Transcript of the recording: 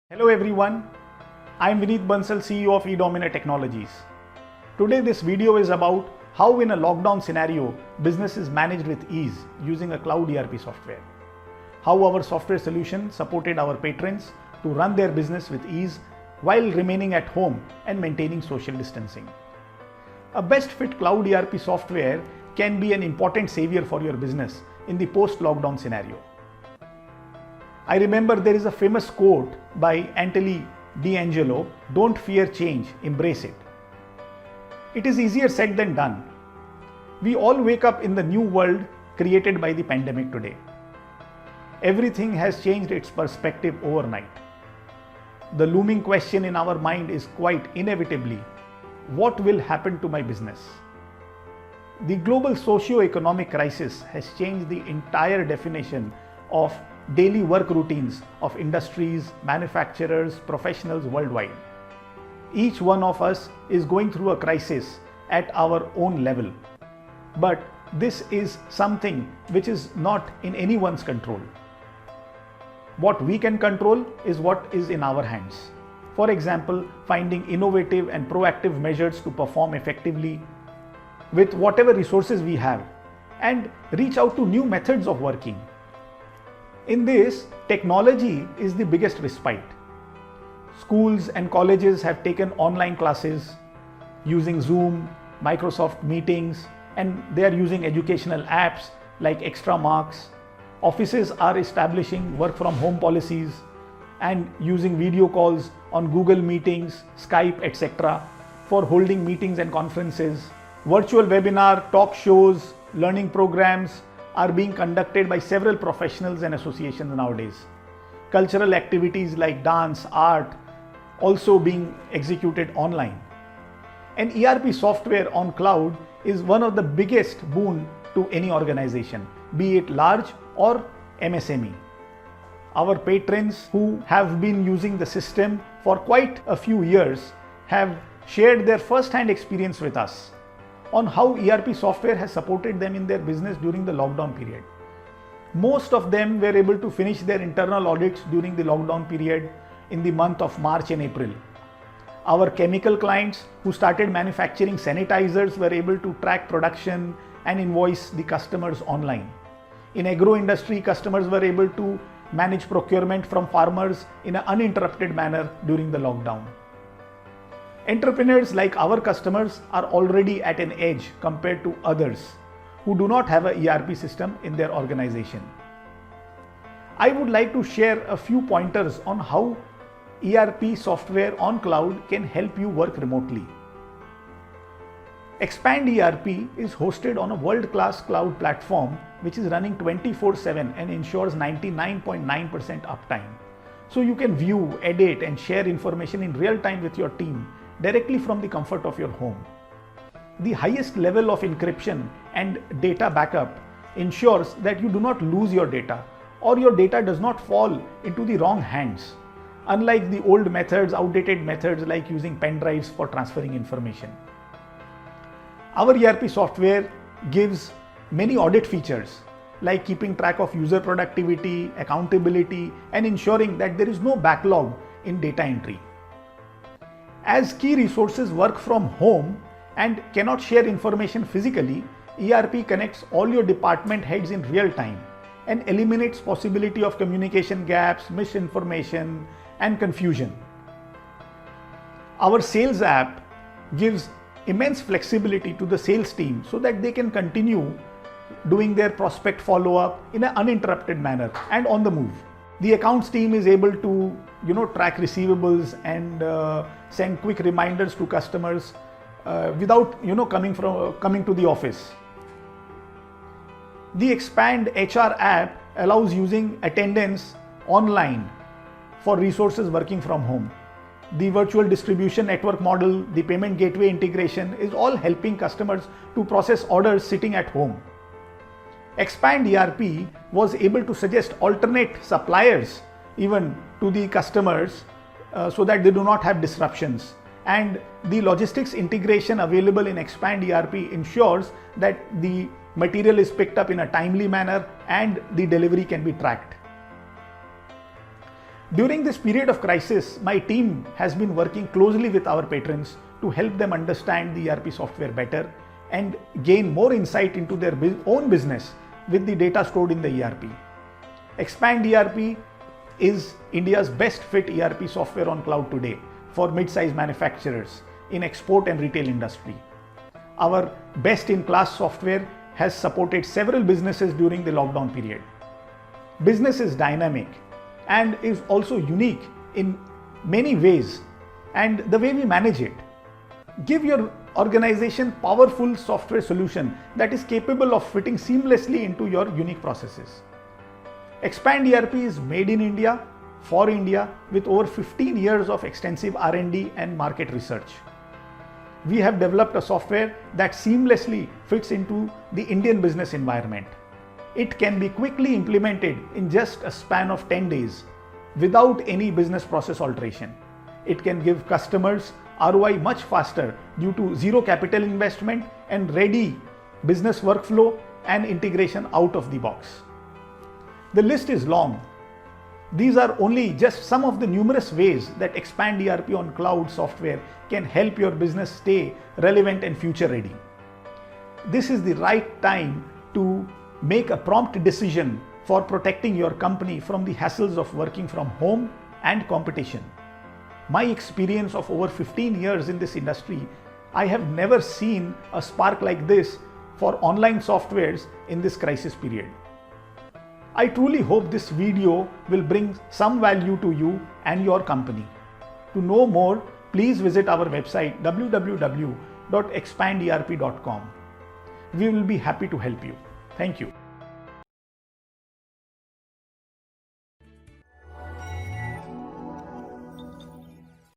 Hello everyone, I am Vineet Bansal, CEO of eDomina Technologies. Today this video is about how in a lockdown scenario, business is managed with ease using a cloud ERP software. How our software solution supported our patrons to run their business with ease while remaining at home and maintaining social distancing. A best fit cloud ERP software can be an important savior for your business in the post-lockdown scenario. I remember there is a famous quote by Anthony D'Angelo, "Don't fear change, embrace it." It is easier said than done. We all wake up in the new world created by the pandemic today. Everything has changed its perspective overnight. The looming question in our mind is quite inevitably, what will happen to my business? The global socio-economic crisis has changed the entire definition of daily work routines of industries, manufacturers, professionals worldwide. Each one of us is going through a crisis at our own level. But this is something which is not in anyone's control. What we can control is what is in our hands. For example, finding innovative and proactive measures to perform effectively with whatever resources we have and reach out to new methods of working. In this, technology is the biggest respite. Schools and colleges have taken online classes using Zoom, Microsoft Meetings, and they are using educational apps like Extra Marks. Offices are establishing work from home policies and using video calls on Google Meetings, Skype, etc. for holding meetings and conferences. Virtual webinar, talk shows, learning programs are being conducted by several professionals and associations nowadays. Cultural activities like dance, art, also being executed online. An ERP software on cloud is one of the biggest boon to any organization, be it large or MSME. Our patrons who have been using the system for quite a few years have shared their first-hand experience with us on how ERP software has supported them in their business during the lockdown period. Most of them were able to finish their internal audits during the lockdown period in the month of March and April. Our chemical clients who started manufacturing sanitizers were able to track production and invoice the customers online. In agro industry, customers were able to manage procurement from farmers in an uninterrupted manner during the lockdown. Entrepreneurs like our customers are already at an edge compared to others who do not have an ERP system in their organization. I would like to share a few pointers on how ERP software on cloud can help you work remotely. Expand ERP is hosted on a world-class cloud platform which is running 24/7 and ensures 99.9% uptime. So you can view, edit and share information in real time with your team directly from the comfort of your home. The highest level of encryption and data backup ensures that you do not lose your data or your data does not fall into the wrong hands, unlike the old methods, outdated methods like using pen drives for transferring information. Our ERP software gives many audit features like keeping track of user productivity, accountability, and ensuring that there is no backlog in data entry. As key resources work from home and cannot share information physically, ERP connects all your department heads in real time and eliminates possibility of communication gaps, misinformation, and confusion. Our sales app gives immense flexibility to the sales team so that they can continue doing their prospect follow-up in an uninterrupted manner and on the move. The accounts team is able to track receivables and send quick reminders to customers without coming to the office. The Expand HR app allows using attendance online for resources working from home. The virtual distribution network model, the payment gateway integration is all helping customers to process orders sitting at home. Expand ERP was able to suggest alternate suppliers even to the customers so that they do not have disruptions. And the logistics integration available in Expand ERP ensures that the material is picked up in a timely manner and the delivery can be tracked. During this period of crisis, my team has been working closely with our patrons to help them understand the ERP software better and gain more insight into their own business with the data stored in the ERP. Expand ERP is India's best fit ERP software on cloud today for mid-size manufacturers in export and retail industry. Our best-in-class software has supported several businesses during the lockdown period. Business is dynamic and is also unique in many ways, and the way we manage it. Give your organization powerful software solution that is capable of fitting seamlessly into your unique processes. Expand ERP is made in India, for India, with over 15 years of extensive R&D and market research. We have developed a software that seamlessly fits into the Indian business environment. It can be quickly implemented in just a span of 10 days without any business process alteration. It can give customers ROI much faster due to zero capital investment and ready business workflow and integration out of the box. The list is long. These are only just some of the numerous ways that Expand ERP on cloud software can help your business stay relevant and future ready. This is the right time to make a prompt decision for protecting your company from the hassles of working from home and competition. My experience of over 15 years in this industry, I have never seen a spark like this for online softwares in this crisis period. I truly hope this video will bring some value to you and your company. To know more, please visit our website www.expanderp.com. We will be happy to help you. Thank you.